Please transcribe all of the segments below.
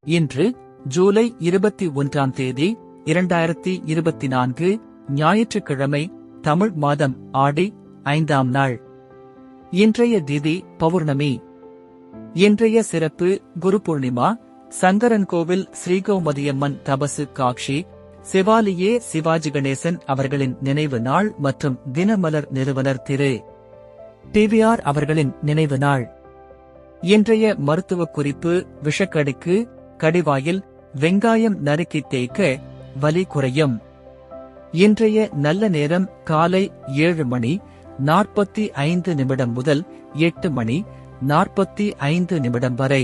இன்று ஜூலை 21ஆம் தேதி 2024 ஞாயிற்றுக்கிழமை, தமிழ் மாதம் ஆடி 5ஆம் நாள். இன்றைய திதி பௌர்ணமி. இன்றைய சிறப்பு குரு பூர்ணிமா. சங்கரன்கோவில் ஸ்ரீகோமதியம்மன் தபசு காட்சி, சிவாலியே சிவாஜி கணேசன் அவர்களின் நினைவு நாள் மற்றும் தினமலர் நிறுவனர் திரு டிவிஆர் அவர்களின் நினைவு நாள். இன்றைய மருத்துவ குறிப்பு: விஷக்கடிக்கு கடிவாயில் வெங்காயம் நறுக்கி தேய்க்க வலி குறையும். இன்றைய நல்ல நேரம் காலை 7:45 முதல் 8:45 வரை.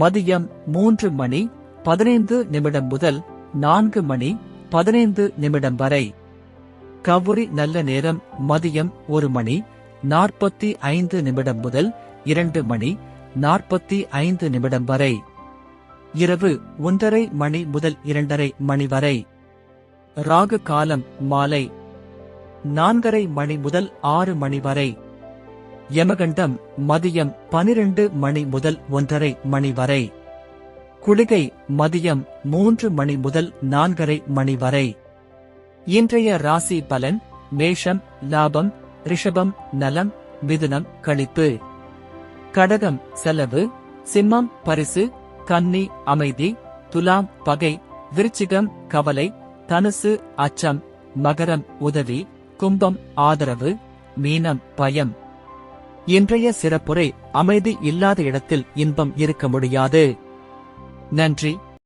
மதியம் 3:15 முதல் 4:15 வரை. கவுரி நல்ல நேரம் மதியம் 1:45 முதல் 2:45 வரை. இரவு 1:30 முதல் 2:30 வரை. ராகு காலம் மாலை 4:30 முதல் 6 வரை. யமகண்டம் மதியம் 12 முதல் 1:30 வரை. குளிகை மதியம் 3 முதல் 4:30 வரை. இன்றைய ராசி பலன்: மேஷம் லாபம், ரிஷபம் நலம், மிதுனம் களிப்பு, கடகம் செலவு, சிம்மம் பரிசு, கன்னி அமைதி, துலாம் பகை, விருச்சிகம் கவலை, தனுசு அச்சம், மகரம் உதவி, கும்பம் ஆதரவு, மீனம் பயம். இன்றைய சிறப்புரை: அமைதி இல்லாத இடத்தில் இன்பம் இருக்க முடியாது. நன்றி.